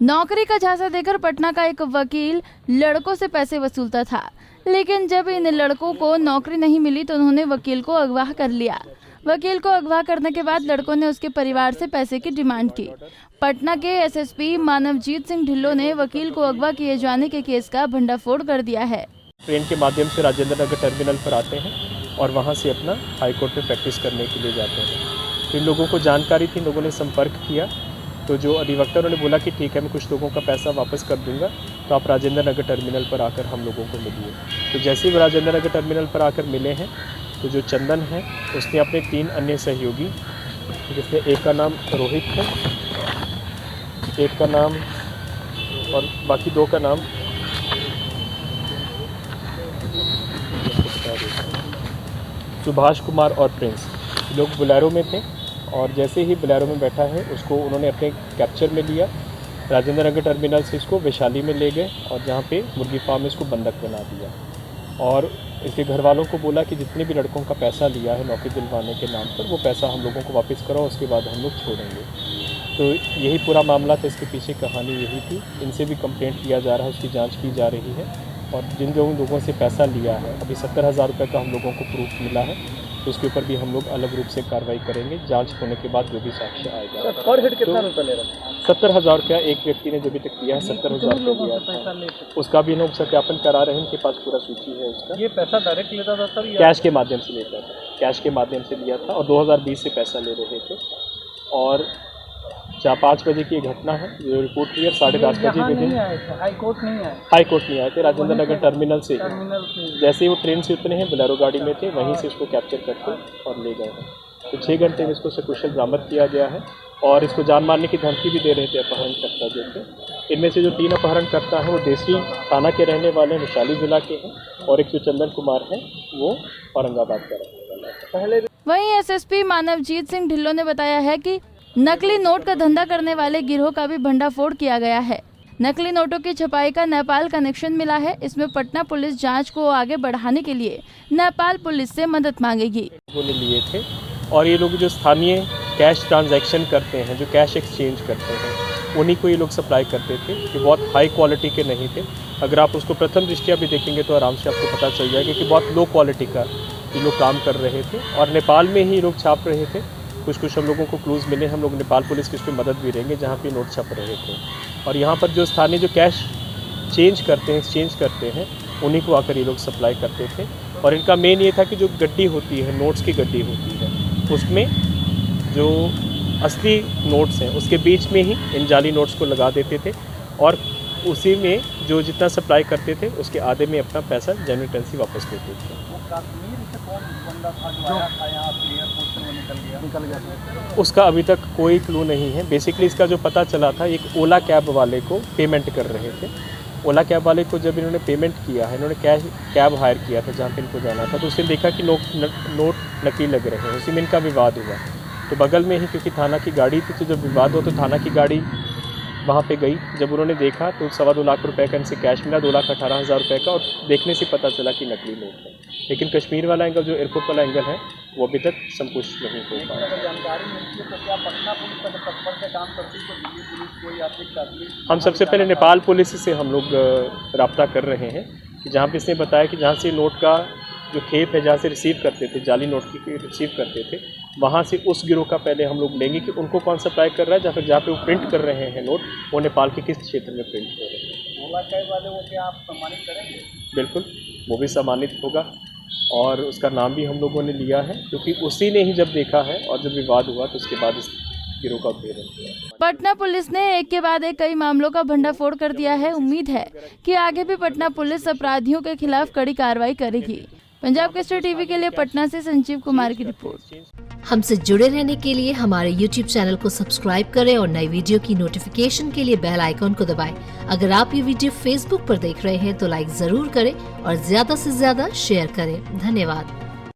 नौकरी का झांसा देकर पटना का एक वकील लड़कों से पैसे वसूलता था, लेकिन जब इन लड़कों को नौकरी नहीं मिली तो उन्होंने वकील को अगवा कर लिया। वकील को अगवा करने के बाद लड़कों ने उसके परिवार से पैसे की डिमांड की। पटना के एसएसपी मानवजीत सिंह ढिल्लों ने वकील को अगवा किए जाने के केस का भंडाफोड़ कर दिया है। ट्रेन के माध्यम से राजेंद्र नगर टर्मिनल पर आते हैं और वहां से अपना हाईकोर्ट में प्रैक्टिस करने के लिए जाते हैं। तो इन लोगों को जानकारी थी, लोगों ने संपर्क किया, तो जो अधिवक्ता उन्होंने बोला कि ठीक है, मैं कुछ लोगों का पैसा वापस कर दूंगा, तो आप राजेंद्र नगर टर्मिनल पर आकर हम लोगों को मिलिए। तो जैसे ही वो राजेंद्र नगर टर्मिनल पर आकर मिले हैं, तो जो चंदन है उसने अपने 3 अन्य सहयोगी, जिसमें एक का नाम रोहित है, एक का नाम और बाकी 2 का नाम सुभाष कुमार और प्रिंस, लोग बोलेरो में थे। और जैसे ही बोलेरो में बैठा है उसको उन्होंने अपने कैप्चर में लिया। राजेंद्र नगर टर्मिनल से इसको वैशाली में ले गए और जहाँ पे मुर्गी फार्म में इसको बंधक बना दिया और इसके घर वालों को बोला कि जितने भी लड़कों का पैसा लिया है नौकरी दिलवाने के नाम पर, वो पैसा हम लोगों को वापस करो, उसके बाद हम लोग छोड़ेंगे। तो यही पूरा मामला था, इसके पीछे कहानी यही थी। इनसे भी कंप्लेंट किया जा रहा है, उसकी जाँच की जा रही है। और जिन लोगों से पैसा लिया है, अभी 70,000 रुपये का हम लोगों को प्रूफ मिला है, तो उसके ऊपर भी हम लोग अलग रूप से कार्रवाई करेंगे। जांच होने के बाद जो भी साक्ष्य आएगा। पर हेड कितना रुपया ले रहा है? 70,000 रुपया एक व्यक्ति ने जो भी तक दिया है, 70,000 रुपया दिया था, उसका भी लोग सत्यापन करा रहे हैं। इनके पास पूरा सूची है उसका। ये पैसा डायरेक्ट लेता था सर? कैश के माध्यम से लेता था, कैश के माध्यम से लिया था और 2020 से पैसा ले रहे थे। और 5 बजे की घटना है, जो रिपोर्ट हुई है 10:30 बजे के दिन। हाईकोर्ट नहीं आए थे, राजेंद्र नगर टर्मिनल से जैसे ही वो ट्रेन से उतरे हैं, बोलेरो गाड़ी में थे, वहीं से उसको कैप्चर करके और ले गए हैं। तो 6 घंटे में इसको सकुशल बरामद किया गया है और इसको जान मारने की धमकी भी दे रहे थे अपहरणकर्ता जो थे। इनमें से जो 3 अपहरणकर्ता हैं वो देसी थाना के रहने वाले हैं, वैशाली जिला के हैं, और एक जो चंदन कुमार है वो औरंगाबाद का रहने वाला है। वहीं एसएसपी मानवजीत सिंह ढिल्लों ने बताया है कि नकली नोट का धंधा करने वाले गिरोह का भी भंडाफोड़ किया गया है। नकली नोटों की छपाई का नेपाल कनेक्शन मिला है। इसमें पटना पुलिस जांच को आगे बढ़ाने के लिए नेपाल पुलिस से मदद मांगेगी। उन्होंने लिए थे और ये लोग जो स्थानीय कैश ट्रांजैक्शन करते हैं, जो कैश एक्सचेंज करते हैं, उन्हीं को ये लोग सप्लाई करते थे। ये बहुत हाई क्वालिटी के नहीं थे। अगर आप उसको प्रथम दृष्टिया भी देखेंगे तो आराम से आपको पता चल जाएगा कि बहुत लो क्वालिटी का ये लोग काम कर रहे थे और नेपाल में ही लोग छाप रहे थे। कुछ हम लोगों को क्लूज़ मिले, हम लोग नेपाल पुलिस की उस पर मदद भी देंगे जहाँ पे नोट छप रहे थे। और यहाँ पर जो स्थानीय जो कैश एक्सचेंज करते हैं, उन्हीं को आकर ये लोग सप्लाई करते थे। और इनका मेन ये था कि जो गड्डी होती है, नोट्स की गड्डी होती है, उसमें जो असली नोट्स हैं उसके बीच में ही इन जाली नोट्स को लगा देते थे और उसी में जो जितना सप्लाई करते थे उसके आधे में अपना पैसा जेन्युइन करेंसी वापस देते थे। उसका अभी तक कोई क्लू नहीं है। बेसिकली इसका जो पता चला था, एक ओला कैब वाले को पेमेंट कर रहे थे। ओला कैब वाले को जब इन्होंने पेमेंट किया है, इन्होंने कैब हायर किया था जहाँ पे इनको जाना था, तो उसने देखा कि नोट नकली लग रहे हैं। उसी में इनका विवाद हुआ। तो बगल में ही क्योंकि थाना की गाड़ी थी, तो जब विवाद हुआ तो थाना की गाड़ी वहाँ पे गई। जब उन्होंने देखा तो 2.25 लाख रुपए का इनसे कैश मिला, 2,18,000 रुपये का, और देखने से पता चला कि नकली नोट है। लेकिन कश्मीर वाला एंगल, जो एयरपोर्ट वाला एंगल है, वो अभी तक संपुष्ट नहीं हो पाया। हम सबसे पहले नेपाल पुलिस से हम लोग रब्ता कर रहे हैं कि जहाँ पे इसने बताया कि जहाँ से नोट का जो खेप है, जहाँ से रिसीव करते थे, जाली नोट की रिसीव करते थे, वहाँ से उस गिरोह का पहले हम लोग लेंगे कि उनको कौन सप्लाई कर रहा है, जहाँ पे वो प्रिंट कर रहे हैं नोट, वो नेपाल के किस क्षेत्र में प्रिंट हो रहे हैं। ओला कैब वाले वो क्या आप सम्मानित करेंगे? बिल्कुल, वो भी सम्मानित होगा और उसका नाम भी हम लोगों ने लिया है, क्योंकि उसी ने ही जब देखा है और जब विवाद हुआ तो उसके बाद इस गिरोह का उद्भेदन किया। पटना पुलिस ने एक के बाद एक कई मामलों का भंडाफोड़ कर दिया है। उम्मीद है कि आगे भी पटना पुलिस अपराधियों के खिलाफ कड़ी कार्रवाई करेगी। पंजाब केसरी टीवी के लिए पटना से संजीव कुमार की रिपोर्ट। हमसे जुड़े रहने के लिए हमारे YouTube चैनल को सब्सक्राइब करें और नई वीडियो की नोटिफिकेशन के लिए बेल आइकॉन को दबाएं। अगर आप ये वीडियो Facebook पर देख रहे हैं तो लाइक जरूर करें और ज्यादा से ज्यादा शेयर करें। धन्यवाद।